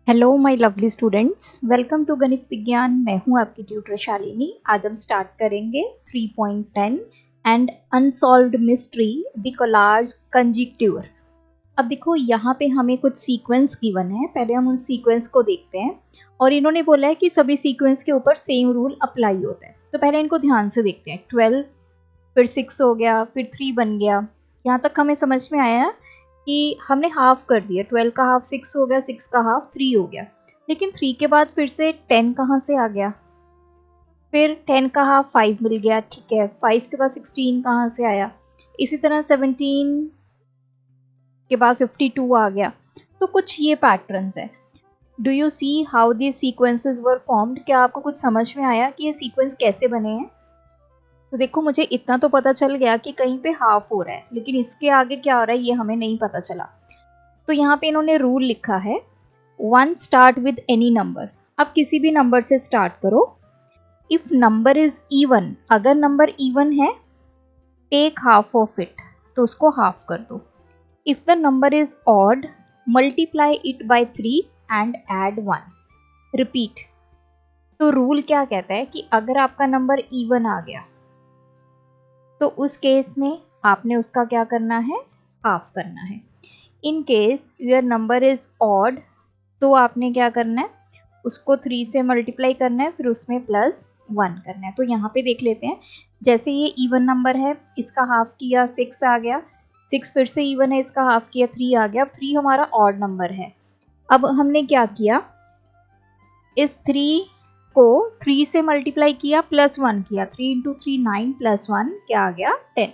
Hello my lovely students, welcome to गणित विज्ञान। मैं हूं आपकी ट्यूटर शालिनी। आज हम स्टार्ट करेंगे 3.10 and unsolved mystery the collage conjunctive. अब देखो यहाँ पे हमें कुछ सीक्वेंस गिवन है, पहले हम उन सीक्वेंस को देखते हैं। और इन्होंने बोला है कि सभी सीक्वेंस के ऊपर सेम रूल अप्लाई होता है, तो पहले इनको ध्यान से देखते हैं। 12 फिर 6 हो गया, फिर 3 बन गया। यहाँ तक हमें समझ में आया कि हमने हाफ कर दिया। 12 का हाफ 6 हो गया, 6 का हाफ 3 हो गया। लेकिन 3 के बाद फिर से 10 कहाँ से आ गया? फिर 10 का हाफ 5 मिल गया, ठीक है। 5 के बाद 16 कहाँ से आया? इसी तरह 17 के बाद 52 आ गया। तो कुछ ये पैटर्न्स है। Do you see how this sequences were formed? क्या आपको कुछ समझ में आया कि ये सीक्वेंस कैसे बने हैं? तो देखो, मुझे इतना तो पता चल गया कि कहीं पे हाफ हो रहा है, लेकिन इसके आगे क्या हो रहा है ये हमें नहीं पता चला। तो यहाँ पे इन्होंने रूल लिखा है, 1 स्टार्ट विद एनी नंबर। अब किसी भी नंबर से स्टार्ट करो। इफ नंबर इज इवन, अगर नंबर इवन है, टेक हाफ ऑफ इट, तो उसको हाफ कर दो। If the number is odd, multiply it by 3 and add 1। Repeat. तो रूल क्या कहता है कि अगर आपका नंबर इवन आ गया तो उस केस में आपने उसका क्या करना है? हाफ करना है। In case your number is odd, तो आपने क्या करना है? उसको 3 से मल्टीप्लाई करना है, फिर उसमें +1 करना है। तो यहाँ पे देख लेते हैं। जैसे ये इवन नंबर है, इसका हाफ किया 6 आ गया, 6 फिर से इवन है, इसका हाफ किया 3 आ गया। अब 3 हमारा ऑड नंबर है। अब हमने क्या किया? इस 3 को 3 से मल्टीप्लाई किया, +1 किया। 3 इंटू 3 9 +1 क्या आ गया? 10।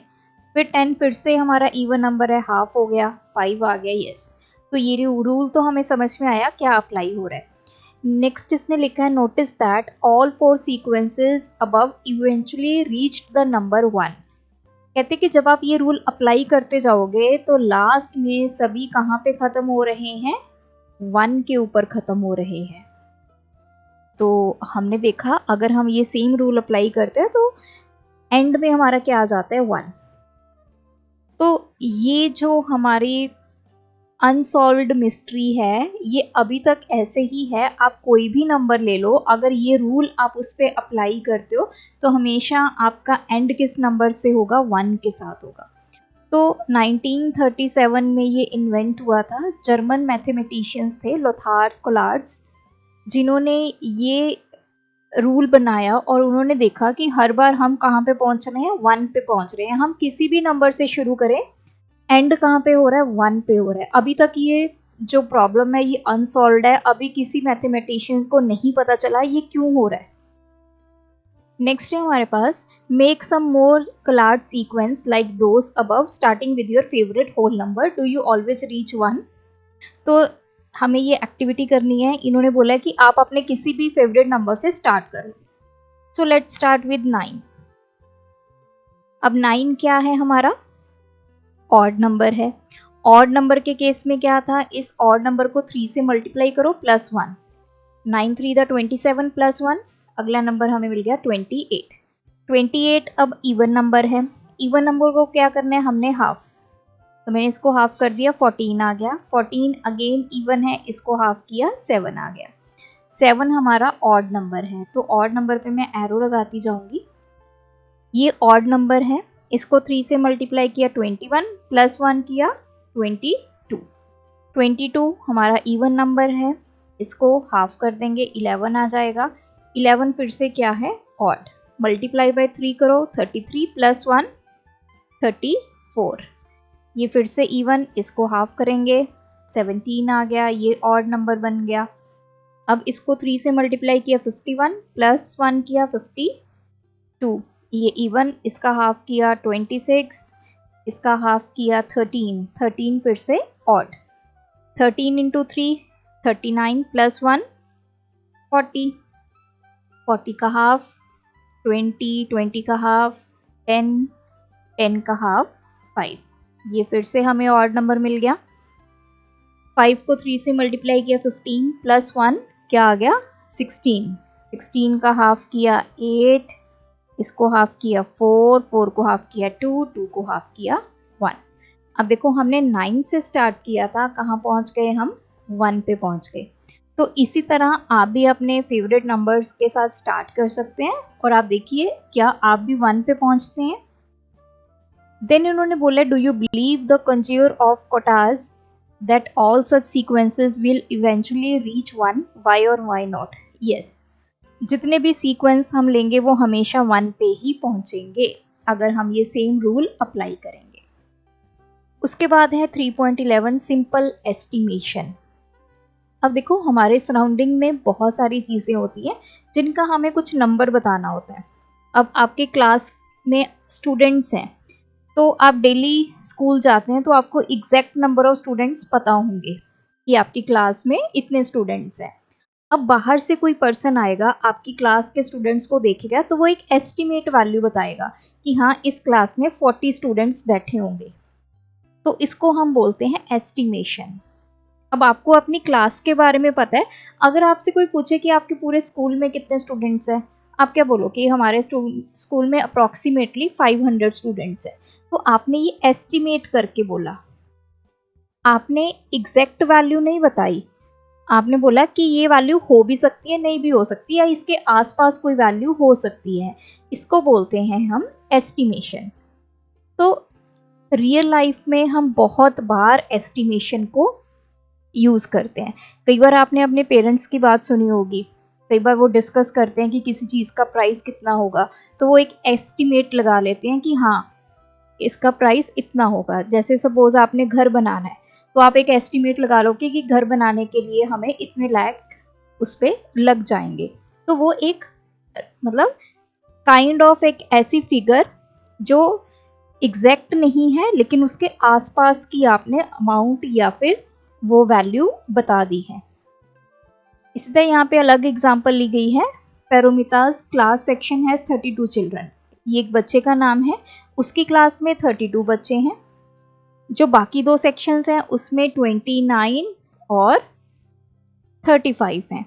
फिर 10 फिर से हमारा इवन नंबर है, हाफ हो गया, 5 आ गया। यस, तो ये रूल तो हमें समझ में आया क्या अप्लाई हो रहा है। नेक्स्ट इसने लिखा है, notice that all 4 sequences above eventually reached the number 1। कहते कि जब आप ये रूल अप्लाई करते जाओगे तो लास्ट में सभी कहाँ पे ख़त्म हो रहे हैं? 1 के ऊपर ख़त्म हो रहे हैं। तो हमने देखा अगर हम ये सेम रूल अप्लाई करते हैं तो एंड में हमारा क्या आ जाता है? 1। तो ये जो हमारी अनसॉल्व्ड मिस्ट्री है ये अभी तक ऐसे ही है। आप कोई भी नंबर ले लो, अगर ये रूल आप उस पर अप्लाई करते हो तो हमेशा आपका एंड किस नंबर से होगा? 1 के साथ होगा। तो 1937 में ये इन्वेंट हुआ था। जर्मन मैथमेटिशियंस थे लोथार कोलार्ड्स, जिन्होंने ये रूल बनाया और उन्होंने देखा कि हर बार हम कहाँ पे पहुंच रहे हैं? 1 पे पहुंच रहे हैं। हम किसी भी नंबर से शुरू करें, एंड कहाँ पे हो रहा है? 1 पे हो रहा है। अभी तक ये जो प्रॉब्लम है ये अनसॉल्व्ड है। अभी किसी मैथमेटिशियन को नहीं पता चला ये क्यों हो रहा है। नेक्स्ट है हमारे पास, make some more Collatz sequence like those above starting with your favourite whole number. Do you always reach 1? तो हमें ये एक्टिविटी करनी है। इन्होंने बोला है कि आप अपने किसी भी फेवरेट नंबर से स्टार्ट करो। So let's start with 9। अब 9 क्या है? हमारा ऑड नंबर है। ऑड नंबर के केस में क्या था? इस ऑड नंबर को 3 से मल्टीप्लाई करो, +1। 9 3 दा 27 +1, अगला नंबर हमें मिल गया 28। 28 अब इवन नंबर है। इवन नंबर को क्या करना है? हमने हाफ, तो मैंने इसको हाफ कर दिया, 14 आ गया। 14 अगेन इवन है, इसको हाफ किया, 7 आ गया। 7 हमारा ऑड नंबर है, तो ऑड नंबर पे मैं एरो लगाती जाऊंगी। ये ऑड नंबर है, इसको 3 से मल्टीप्लाई किया, 21 +1 किया, 22। 22 हमारा इवन नंबर है, इसको हाफ कर देंगे, 11 आ जाएगा। 11 फिर से क्या है? ऑड। मल्टीप्लाई बाय 3 करो, 33 +1 34। ये फिर से इवन, इसको हाफ करेंगे, 17 आ गया। ये ऑड नंबर बन गया। अब इसको 3 से मल्टीप्लाई किया, 51 +1 किया, 52। ये इवन, इसका हाफ किया, 26, इसका हाफ किया, 13। 13 फिर से ऑड। 13 इंटू 3 39 +1 40। 40 का हाफ 20, 20 का हाफ 10, 10 का हाफ 5। ये फिर से हमें ऑड नंबर मिल गया। 5 को 3 से मल्टीप्लाई किया, 15 +1 क्या आ गया? 16। 16 का हाफ किया 8, इसको हाफ किया 4, 4 को हाफ किया 2, 2 को हाफ किया 1। अब देखो हमने 9 से स्टार्ट किया था, कहाँ पहुँच गए हम? 1 पे पहुँच गए। तो इसी तरह आप भी अपने फेवरेट नंबर्स के साथ स्टार्ट कर सकते हैं और आप देखिए क्या आप भी 1 पे पहुंचते हैं। देन उन्होंने बोला do you believe the conjecture of Collatz that all such sequences will eventually reach 1, why और वाई नॉट। यस, जितने भी सीक्वेंस हम लेंगे वो हमेशा 1 पे ही पहुंचेंगे अगर हम ये सेम रूल अप्लाई करेंगे। उसके बाद है 3.11 सिंपल एस्टिमेशन। अब देखो हमारे सराउंडिंग में बहुत सारी चीज़ें होती हैं जिनका हमें कुछ नंबर बताना होता है। अब आपके क्लास में स्टूडेंट्स हैं तो आप डेली स्कूल जाते हैं तो आपको एग्जैक्ट नंबर ऑफ स्टूडेंट्स पता होंगे कि आपकी क्लास में इतने स्टूडेंट्स हैं। अब बाहर से कोई पर्सन आएगा आपकी क्लास के स्टूडेंट्स को देखेगा तो वो एक एस्टिमेट वैल्यू बताएगा कि हाँ इस क्लास में 40 स्टूडेंट्स बैठे होंगे, तो इसको हम बोलते हैं एस्टिमेशन। अब आपको अपनी क्लास के बारे में पता है, अगर आपसे कोई पूछे कि आपके पूरे स्कूल में कितने स्टूडेंट्स हैं, आप क्या बोलो कि हमारे स्कूल में अप्रॉक्सीमेटली 500 स्टूडेंट्स हैं, तो आपने ये एस्टिमेट करके बोला, आपने एग्जैक्ट वैल्यू नहीं बताई, आपने बोला कि ये वैल्यू हो भी सकती है नहीं भी हो सकती या इसके आसपास कोई वैल्यू हो सकती है, इसको बोलते हैं हम एस्टिमेशन। तो रियल लाइफ में हम बहुत बार एस्टिमेशन को यूज़ करते हैं। कई बार आपने अपने पेरेंट्स की बात सुनी होगी, कई बार वो डिस्कस करते हैं कि किसी चीज़ का प्राइस कितना होगा, तो वो एक एस्टिमेट लगा लेते हैं कि हाँ इसका प्राइस इतना होगा। जैसे सपोज आपने घर बनाना है तो आप एक एस्टिमेट लगा लो कि घर बनाने के लिए हमें इतने लाख उस पर लग जाएंगे, तो वो एक मतलब काइंड ऑफ एक ऐसी फिगर जो एग्जैक्ट नहीं है लेकिन उसके आसपास की आपने अमाउंट या फिर वो वैल्यू बता दी है। इसी तरह यहाँ पे अलग एग्जांपल ली गई है। पेरोमिताज क्लास सेक्शन हैज 32 चिल्ड्रन। ये एक बच्चे का नाम है, उसकी क्लास में 32 बच्चे हैं। जो बाकी 2 सेक्शंस हैं उसमें 29 और 35 हैं।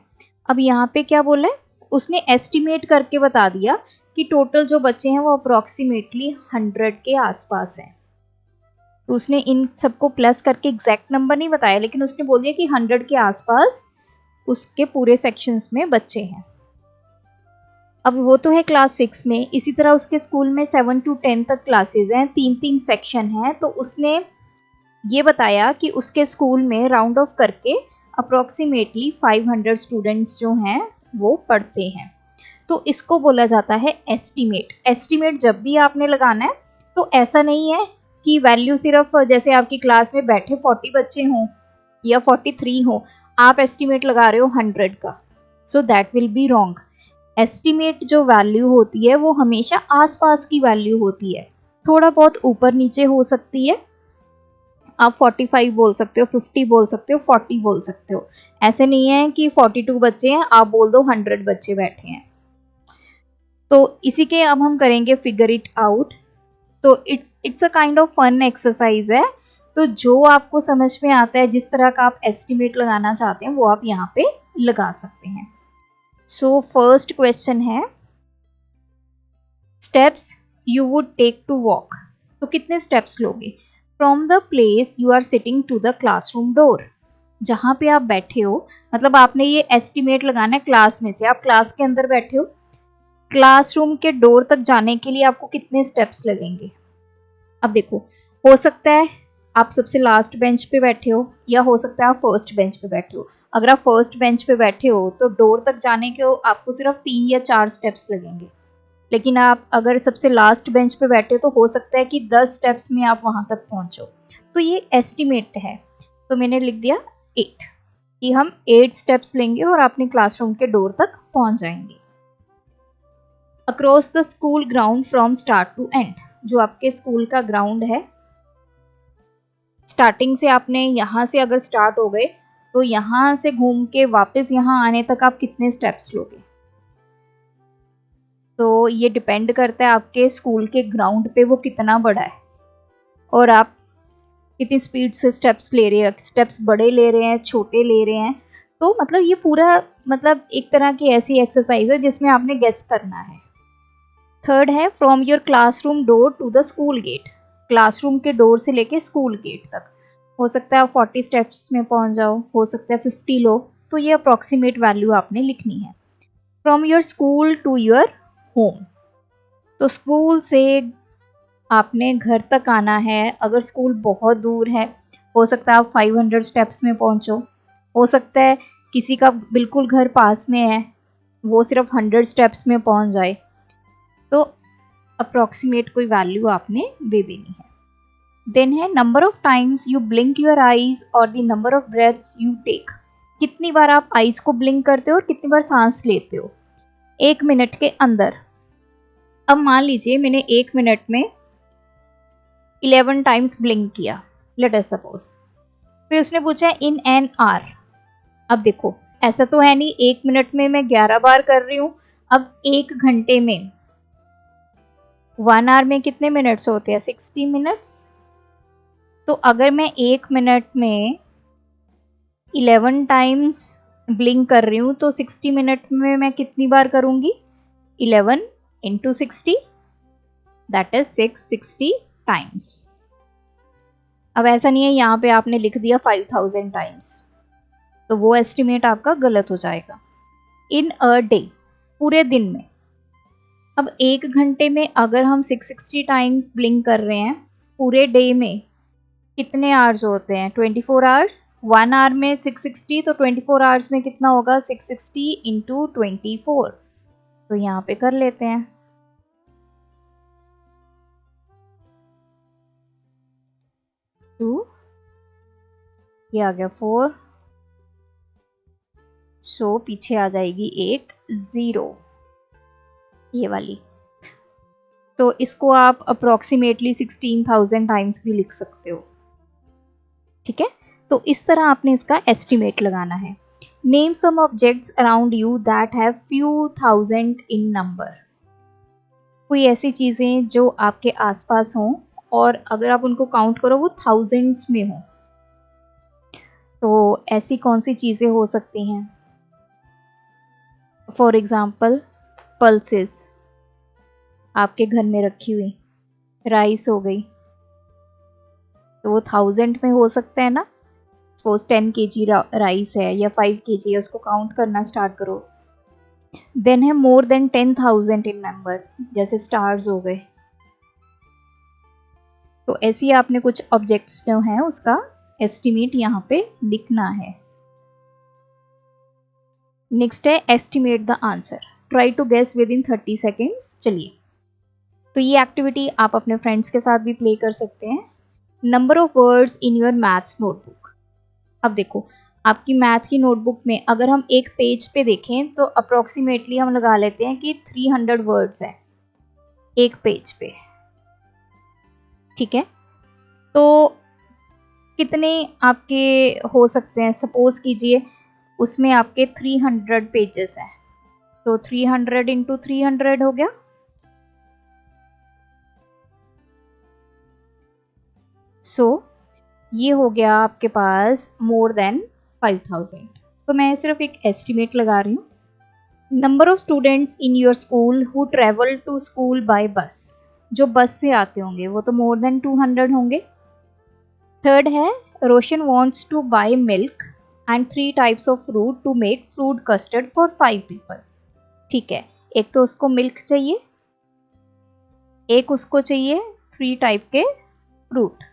अब यहाँ पे क्या बोला है, उसने एस्टिमेट करके बता दिया कि टोटल जो बच्चे हैं वो अप्रॉक्सीमेटली 100 के आसपास हैं। तो उसने इन सबको प्लस करके एग्जैक्ट नंबर नहीं बताया लेकिन उसने बोल दिया कि 100 के आसपास उसके पूरे सेक्शंस में बच्चे हैं। अब वो तो है क्लास 6 में। इसी तरह उसके स्कूल में 7 to 10 तक क्लासेस हैं, 3-3 सेक्शन हैं। तो उसने ये बताया कि उसके स्कूल में राउंड ऑफ करके अप्रॉक्सीमेटली 500 स्टूडेंट्स जो हैं वो पढ़ते हैं। तो इसको बोला जाता है एस्टिमेट। एस्टिमेट जब भी आपने लगाना है तो ऐसा नहीं है कि वैल्यू सिर्फ जैसे आपकी क्लास में बैठे 40 बच्चे हों या 43 हों, आप एस्टिमेट लगा रहे हो 100 का, so that will be wrong. Estimate जो वैल्यू होती है वो हमेशा आसपास की वैल्यू होती है, थोड़ा बहुत ऊपर नीचे हो सकती है। आप 45 बोल सकते हो, 50 बोल सकते हो, 40 बोल सकते हो। ऐसे नहीं है कि 42 बच्चे हैं आप बोल दो 100 बच्चे बैठे हैं। तो इसी के अब हम करेंगे फिगर इट आउट। तो it's a kind of fun exercise है। तो जो आपको समझ में आता है, जिस तरह का आप एस्टिमेट लगाना चाहते हैं वो आप यहाँ पे लगा सकते हैं। सो फर्स्ट क्वेश्चन है steps you would take to walk. तो कितने स्टेप्स लोगे from the place you are sitting to the classroom door. जहाँ पे आप बैठे हो, मतलब आपने ये एस्टिमेट लगाना है क्लास में से, आप क्लास के अंदर बैठे हो, क्लासरूम के डोर तक जाने के लिए आपको कितने स्टेप्स लगेंगे। अब देखो, हो सकता है आप सबसे लास्ट बेंच पे बैठे हो या हो सकता है आप फर्स्ट बेंच पे बैठे हो। अगर आप फर्स्ट बेंच पे बैठे हो तो डोर तक जाने के आपको सिर्फ 3 या 4 स्टेप्स लगेंगे, लेकिन आप अगर सबसे लास्ट बेंच पे बैठे हो तो हो सकता है कि 10 स्टेप्स में आप वहाँ तक पहुँचो। तो ये एस्टिमेट है, तो मैंने लिख दिया 8 कि हम 8 स्टेप्स लेंगे और अपने क्लासरूम के डोर तक पहुँच जाएंगे। Across the school ground from start to end. जो आपके स्कूल का ग्राउंड है, स्टार्टिंग से आपने यहाँ से अगर स्टार्ट हो गए तो यहाँ से घूम के वापस यहाँ आने तक आप कितने स्टेप्स लोगे। तो ये डिपेंड करता है आपके स्कूल के ग्राउंड पे वो कितना बड़ा है और आप कितनी स्पीड से स्टेप्स ले रहे हैं, स्टेप्स बड़े ले रहे हैं, छोटे ले रहे हैं। तो मतलब ये पूरा मतलब एक तरह की ऐसी एक्सरसाइज है जिसमें आपने गेस करना है। थर्ड है from your classroom door to the school gate. Classroom के डोर से लेके स्कूल गेट तक हो सकता है आप 40 स्टेप्स में पहुंच जाओ, हो सकता है 50 लो, तो ये अप्रॉक्सीमेट वैल्यू आपने लिखनी है। From your school to your home, तो स्कूल से आपने घर तक आना है। अगर स्कूल बहुत दूर है, हो सकता है आप 500 स्टेप्स में पहुंचो, हो सकता है किसी का बिल्कुल घर पास में है, वो सिर्फ 100 स्टेप्स में पहुंच जाए। तो अप्रॉक्सीमेट कोई वैल्यू आपने दे देनी है। देन है number of times you blink your eyes और the number of breaths you take. कितनी बार आप आईज को ब्लिंक करते हो और कितनी बार सांस लेते हो 1 मिनट के अंदर। अब मान लीजिए मैंने 1 मिनट में 11 टाइम्स ब्लिंक किया, लेट अस सपोज। फिर उसने पूछा इन एन आवर। अब देखो ऐसा तो है नहीं 1 मिनट में मैं 11 बार कर रही हूँ। अब 1 घंटे में 1 आवर में कितने मिनट्स होते हैं? 60 मिनट्स। तो अगर मैं 1 मिनट में 11 टाइम्स ब्लिंक कर रही हूँ तो 60 मिनट में मैं कितनी बार करूँगी? 11 इंटू 60, दैट इज 660 टाइम्स। अब ऐसा नहीं है यहाँ पे आपने लिख दिया 5000 टाइम्स, तो वो एस्टिमेट आपका गलत हो जाएगा। इन अ डे, पूरे दिन में। अब 1 घंटे में अगर हम 660 टाइम्स ब्लिंक कर रहे हैं, पूरे डे में कितने आवर्स होते हैं? 24 आवर्स। 1 आवर में 660, तो 24 आवर्स में कितना होगा? 660 इंटू 24। तो यहाँ पे कर लेते हैं। ये आ गया 4, सो पीछे आ जाएगी एक 0, ये वाली। तो इसको आप अप्रोक्सीमेटली 16,000 टाइम्स भी लिख सकते हो। ठीक है, तो इस तरह आपने इसका एस्टिमेट लगाना है। Name some objects around you that have few thousand in number. कोई ऐसी चीजें जो आपके आसपास हों और अगर आप उनको काउंट करो वो थाउजेंड्स में हो। तो ऐसी कौन सी चीजें हो सकती हैं? फॉर एग्जाम्पल पल्सेस आपके घर में रखी हुई, राइस हो गई, तो वो 1000 में हो सकता है ना। सपोज 10 kg राइस है या 5 kg है, उसको काउंट करना स्टार्ट करो। देन है मोर देन 10,000 इन नंबर, जैसे स्टार्स हो गए। तो ऐसे ही आपने कुछ ऑब्जेक्ट्स जो हैं उसका एस्टिमेट यहाँ पे लिखना है। नेक्स्ट है estimate the answer, try to guess within 30 seconds. चलिए, तो ये एक्टिविटी आप अपने फ्रेंड्स के साथ भी प्ले कर सकते हैं। Number of words in your maths notebook. अब देखो आपकी मैथ की नोटबुक में अगर हम एक पेज पे देखें तो अप्रोक्सीमेटली हम लगा लेते हैं कि 300 वर्ड्स हैं एक पेज पे। ठीक है, तो कितने आपके हो सकते हैं? सपोज कीजिए उसमें आपके 300 पेजेस हैं, तो 300 इंटू 300 हो गया। सो ये हो गया आपके पास मोर देन 5000। तो मैं सिर्फ एक एस्टिमेट लगा रही हूँ। Number of students in your school who travel to school by bus. जो बस से आते होंगे वो तो मोर देन 200 होंगे। थर्ड है Roshan wants to buy milk and 3 types of fruit to make fruit custard for 5 people. ठीक है, एक तो उसको मिल्क चाहिए, एक उसको चाहिए 3 टाइप के फ्रूट,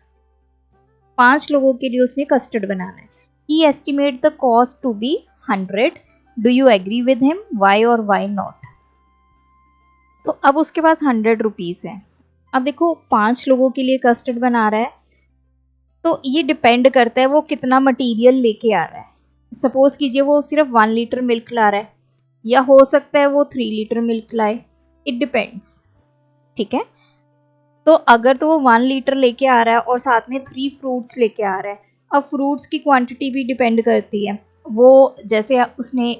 5 लोगों के लिए उसने कस्टर्ड बनाना है। He estimate the cost to be 100। Do you agree with him? Why और वाई नॉट? तो अब उसके पास 100 रुपीज़ है। अब देखो 5 लोगों के लिए कस्टर्ड बना रहा है, तो ये डिपेंड करता है वो कितना मटेरियल लेके आ रहा है। सपोज कीजिए वो सिर्फ 1 लीटर मिल्क ला रहा है, या हो सकता है वो 3 लीटर मिल्क लाए, इट डिपेंड्स। ठीक है, तो अगर तो वो 1 लीटर लेके आ रहा है और साथ में 3 फ्रूट्स लेके आ रहा है। अब फ्रूट्स की क्वांटिटी भी डिपेंड करती है। वो जैसे उसने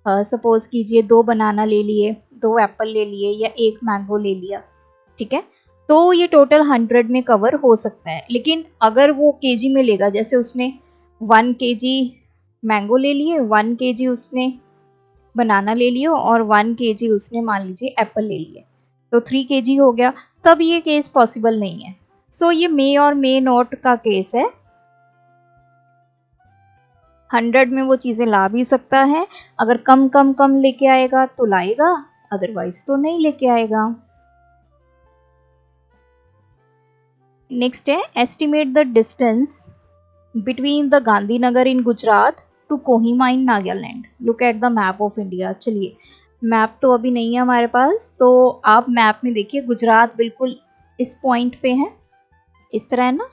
सपोज कीजिए 2 बनाना ले लिए, 2 एप्पल ले लिए या 1 मैंगो ले लिया। ठीक है, तो ये टोटल 100 में कवर हो सकता है। लेकिन अगर वो केजी में लेगा, जैसे उसने 1 kg मैंगो ले लिए, 1 kg उसने बनाना ले लिया और 1 kg उसने मान लीजिए एप्पल ले लिए, तो 3 kg हो गया, तब ये केस पॉसिबल नहीं है। सो ये मे और मे नॉट का केस है। 100 में वो चीज़ें ला भी सकता है, अगर कम कम कम लेके आएगा तो लाएगा, अदरवाइज तो नहीं लेके आएगा। नेक्स्ट है estimate the distance between the Gandhinagar in Gujarat to Kohima in Nagaland, look at the map of India. चलिए, मैप तो अभी नहीं है हमारे पास, तो आप मैप में देखिए गुजरात बिल्कुल इस पॉइंट पे है, इस तरह है ना,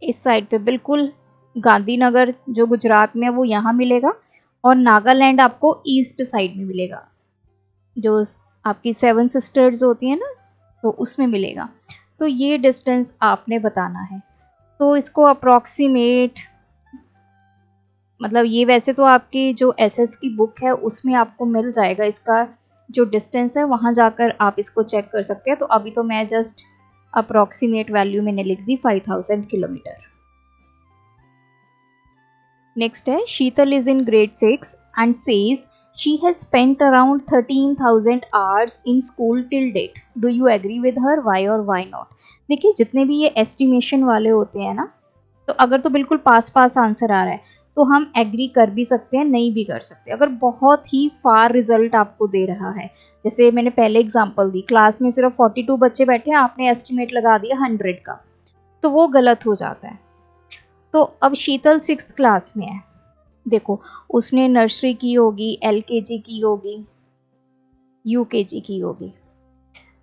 इस साइड पे बिल्कुल गांधीनगर जो गुजरात में है वो यहाँ मिलेगा, और नागालैंड आपको ईस्ट साइड में मिलेगा, जो आपकी 7 सिस्टर्स होती हैं ना, तो उसमें मिलेगा। तो ये डिस्टेंस आपने बताना है। तो इसको अप्रॉक्सीमेट, मतलब ये वैसे तो आपकी जो एसएस की बुक है उसमें आपको मिल जाएगा, इसका जो डिस्टेंस है वहाँ जाकर आप इसको चेक कर सकते हैं। तो अभी तो मैं जस्ट अप्रॉक्सीमेट वैल्यू मैंने लिख दी 5000 किलोमीटर। नेक्स्ट है Sheetal is in grade 6 and says she has spent around 13,000 hours in school till date. Do you agree with her? Why or why not? देखिए, जितने भी ये एस्टिमेशन वाले होते हैं ना, तो अगर तो बिल्कुल पास पास आंसर आ रहा है तो हम एग्री कर भी सकते हैं, नहीं भी कर सकते। अगर बहुत ही फार रिजल्ट आपको दे रहा है, जैसे मैंने पहले एग्जांपल दी, क्लास में सिर्फ 42 बच्चे बैठे हैं, आपने एस्टिमेट लगा दिया 100 का, तो वो गलत हो जाता है। तो अब शीतल 6th क्लास में है, देखो उसने नर्सरी की होगी, एलकेजी की होगी, यूकेजी की होगी,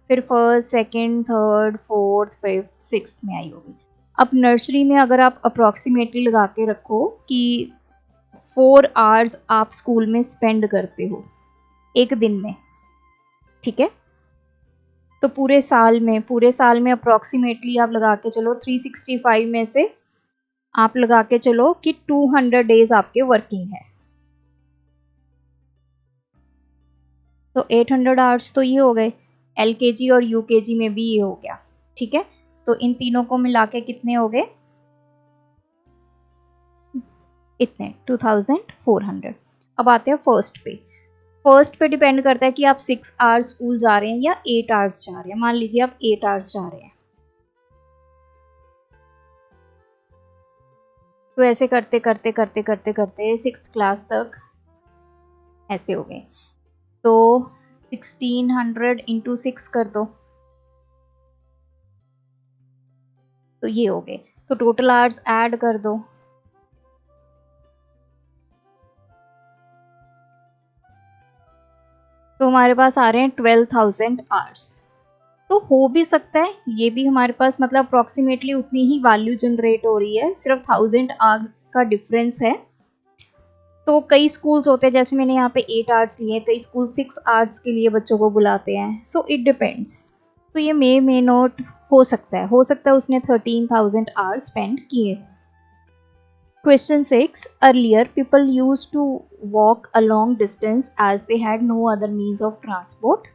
फिर first, second, third, fourth, fifth, sixth में आई होगी। अब नर्सरी में अगर आप अप्रॉक्सीमेटली लगा के रखो कि 4 आवर्स आप स्कूल में स्पेंड करते हो एक दिन में, ठीक है, तो पूरे साल में अप्रॉक्सीमेटली आप लगा के चलो 365 में से आप लगा के चलो कि 200 डेज आपके वर्किंग है, तो 800 आवर्स तो ये हो गए। एलकेजी और यूकेजी में भी ये हो गया, ठीक है। तो इन तीनों को मिला के कितने हो गए, इतने 2400। अब आते हैं फर्स्ट पे। फर्स्ट पे डिपेंड करता है कि आप 6 आवर्स स्कूल जा रहे हैं या 8 आवर्स जा रहे हैं। मान लीजिए आप 8 आवर्स जा रहे हैं, तो ऐसे करते करते करते करते करते 6th क्लास तक ऐसे हो गए। तो 1600 इंटू 6 कर दो, तो ये हो गए। तो टोटल आवर्स ऐड कर दो, तो हमारे पास आ रहे हैं 12,000 आवर्स। तो हो भी सकता है ये भी हमारे पास, मतलब अप्रॉक्सीमेटली उतनी ही वैल्यू जनरेट हो रही है, सिर्फ 1000 आवर्स का डिफरेंस है। तो कई स्कूल्स होते हैं, जैसे मैंने यहाँ पे 8 आवर्स लिए हैं, कई स्कूल 6 आवर्स के लिए बच्चों को बुलाते हैं। So it depends. तो ये मे नॉट हो सकता है उसने 13,000 आवर्स स्पेंड किए। Question 6. Earlier, people used to walk a long distance as they had no other means of transport.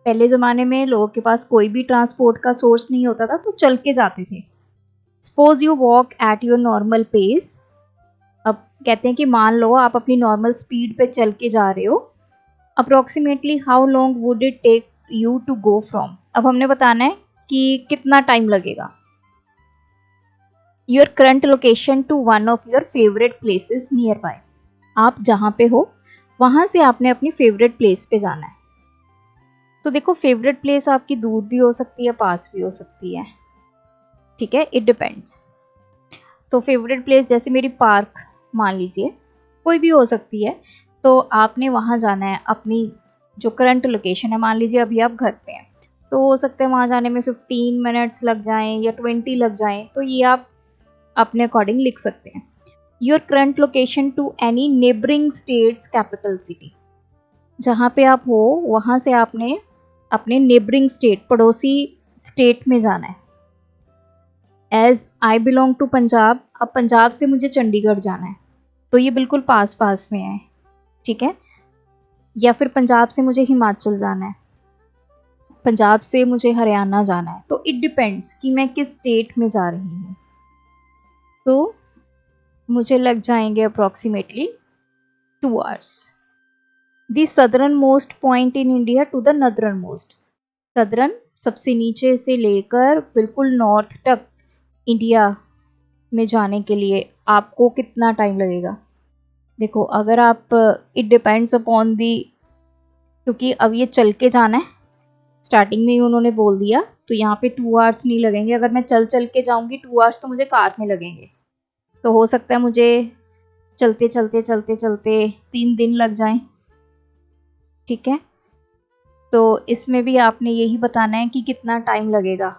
पहले ज़माने में लोगों के पास कोई भी ट्रांसपोर्ट का सोर्स नहीं होता था, तो चल के जाते थे। Suppose you walk at your normal pace. अब कहते हैं कि मान लो आप अपनी नॉर्मल स्पीड पे चल के जा रहे हो। Approximately how long would it take you to go from? अब हमने बताना है कि कितना टाइम लगेगा। Your current location to one of your favorite places nearby. आप जहाँ पे हो वहाँ से आपने अपनी फेवरेट प्लेस पे जाना है। तो देखो, फेवरेट प्लेस आपकी दूर भी हो सकती है, पास भी हो सकती है, ठीक है, इट डिपेंड्स। तो फेवरेट प्लेस जैसे मेरी पार्क मान लीजिए, कोई भी हो सकती है, तो आपने वहाँ जाना है। अपनी जो करंट लोकेशन है, मान लीजिए अभी आप घर पे हैं, तो हो सकता है वहाँ जाने में 15 मिनट्स लग जाएं या 20 लग जाएं, तो ये आप अपने अकॉर्डिंग लिख सकते हैं। Your current location to any neighbouring states capital city, जहाँ पे आप हो वहाँ से आपने अपने नेबरिंग स्टेट, पड़ोसी स्टेट में जाना है। As I belong to Punjab, अब पंजाब से मुझे चंडीगढ़ जाना है, तो ये बिल्कुल पास पास में है, ठीक है। या फिर पंजाब से मुझे हिमाचल जाना है, पंजाब से मुझे हरियाणा जाना है, तो इट डिपेंड्स कि मैं किस स्टेट में जा रही हूँ। तो मुझे लग जाएंगे approximately 2 hours. The southern most point in India to the northern most, southern सबसे नीचे से लेकर बिल्कुल नॉर्थ तक इंडिया में जाने के लिए आपको कितना टाइम लगेगा? देखो अगर आप इट डिपेंड्स अपॉन दी, क्योंकि अब ये चल के जाना है, स्टार्टिंग में ही उन्होंने बोल दिया, तो यहाँ पे 2 आवर्स नहीं लगेंगे। अगर मैं चल चल के जाऊँगी 2 आवर्स तो मुझे कार में लगेंगे। तो हो सकता है मुझे चलते चलते चलते चलते 3 दिन लग जाएं। ठीक है, तो इसमें भी आपने यही बताना है कि कितना टाइम लगेगा।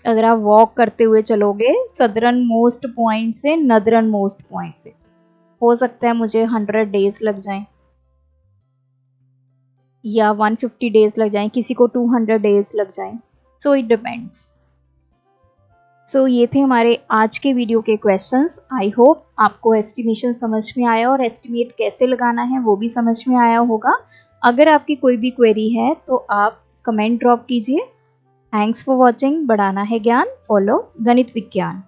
अगर आप वॉक करते हुए चलोगे सदर्न मोस्ट पॉइंट से नदरन मोस्ट पॉइंट पे, हो सकता है मुझे 100 डेज लग जाएं या 150 डेज लग जाएं, किसी को 200 डेज लग जाएं। So it depends. सो ये थे हमारे आज के वीडियो के क्वेश्चंस। आई होप आपको एस्टिमेशन समझ में आया और एस्टिमेट कैसे लगाना है वो भी समझ में आया होगा। अगर आपकी कोई भी क्वेरी है तो आप कमेंट ड्रॉप कीजिए। Thanks for watching. बढ़ाना है ज्ञान, फॉलो गणित विज्ञान।